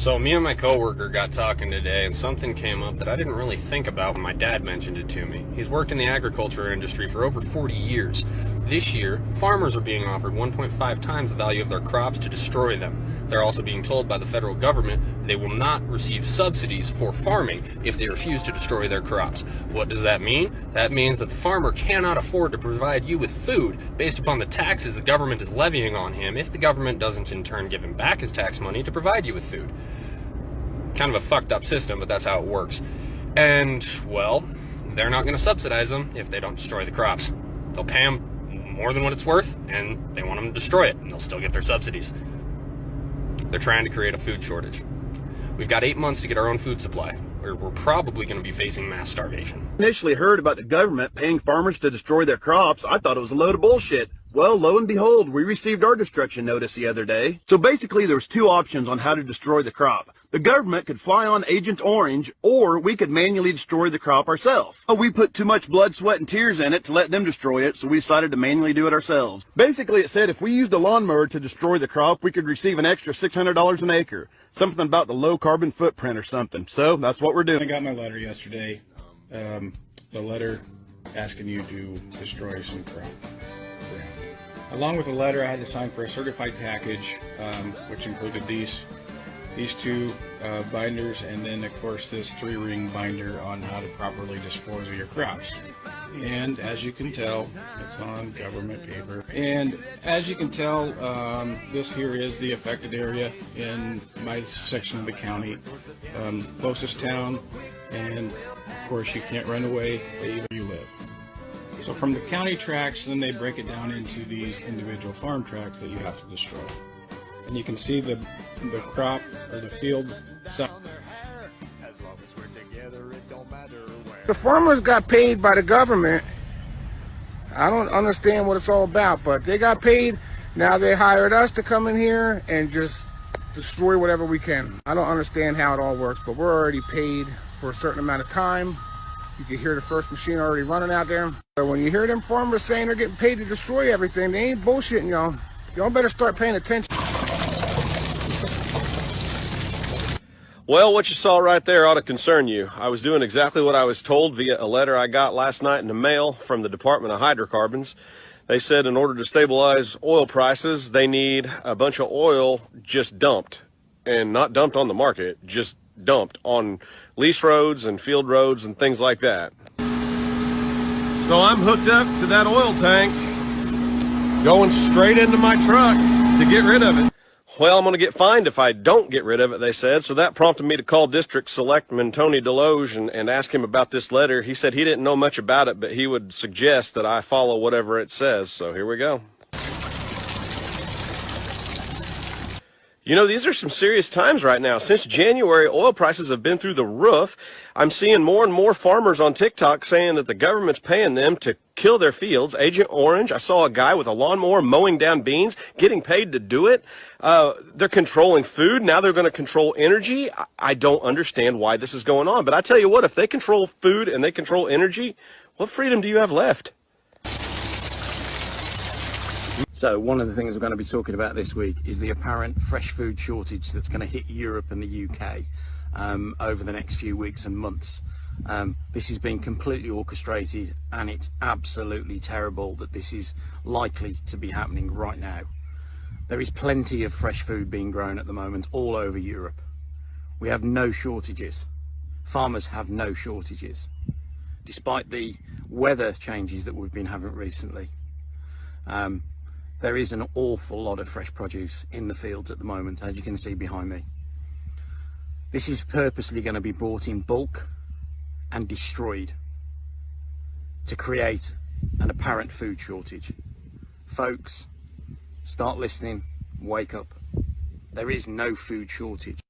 So me and my coworker got talking today, and something came up that I didn't really think about when my dad mentioned it to me. He's worked in the agriculture industry for over 40 years. This year, farmers are being offered 1.5 times the value of their crops to destroy them. They're also being told by the federal government they will not receive subsidies for farming if they refuse to destroy their crops. What does that mean? That means that the farmer cannot afford to provide you with food based upon the taxes the government is levying on him if the government doesn't in turn give him back his tax money to provide you with food. Kind of a fucked up system, but that's how it works. And, well, they're not going to subsidize them if they don't destroy the crops. They'll pay them more than what it's worth, and they want them to destroy it, and they'll still get their subsidies. They're trying to create a food shortage. We've got 8 months to get our own food supply. We're probably going to be facing mass starvation. Initially heard about the government paying farmers to destroy their crops, I thought it was a load of bullshit. Well, lo and behold, we received our destruction notice the other day. So basically there was two options on how to destroy the crop. The government could fly on Agent Orange, or we could manually destroy the crop ourselves. But we put too much blood, sweat, and tears in it to let them destroy it, so we decided to manually do it ourselves. Basically, it said if we used a lawnmower to destroy the crop, we could receive an extra $600 an acre. Something about the low carbon footprint or something. So that's what we're doing. I got my letter yesterday. The letter asking you to destroy some crop. Along with the letter, I had to sign for a certified package, which included these two binders, and then of course this 3-ring binder on how to properly dispose of your crops. And as you can tell, it's on government paper. And as you can tell, this here is the affected area in my section of the county, closest town, and of course you can't run away where you live. So from the county tracts, then they break it down into these individual farm tracts that you have to destroy. And you can see the crop or the field. The farmers got paid by the government. I don't understand what it's all about, but they got paid. Now they hired us to come in here and just destroy whatever we can. I don't understand how it all works, but we're already paid for a certain amount of time. You can hear the first machine already running out there. But when you hear them farmers saying they're getting paid to destroy everything, they ain't bullshitting y'all. Y'all better start paying attention. Well, what you saw right there ought to concern you. I was doing exactly what I was told via a letter I got last night in the mail from the Department of Hydrocarbons. They said in order to stabilize oil prices, they need a bunch of oil just dumped, and not dumped on the market, just dumped on lease roads and field roads and things like that. So I'm hooked up to that oil tank, going straight into my truck to get rid of it. Well, I'm going to get fined if I don't get rid of it, they said. So that prompted me to call District Selectman Tony Deloge and ask him about this letter. He said he didn't know much about it, but he would suggest that I follow whatever it says. So here we go. You know, these are some serious times right now. Since January, oil prices have been through the roof. I'm seeing more and more farmers on TikTok saying that the government's paying them to kill their fields. Agent Orange, I saw a guy with a lawnmower mowing down beans, getting paid to do it. They're controlling food. Now they're going to control energy. I don't understand why this is going on. But I tell you what, if they control food and they control energy, what freedom do you have left? So one of the things we're going to be talking about this week is the apparent fresh food shortage that's going to hit Europe and the UK over the next few weeks and months. This has been completely orchestrated, and it's absolutely terrible that this is likely to be happening right now. There is plenty of fresh food being grown at the moment all over Europe. We have no shortages. Farmers have no shortages, despite the weather changes that we've been having recently. There is an awful lot of fresh produce in the fields at the moment, as you can see behind me. This is purposely going to be bought in bulk and destroyed to create an apparent food shortage. Folks, start listening, wake up. There is no food shortage.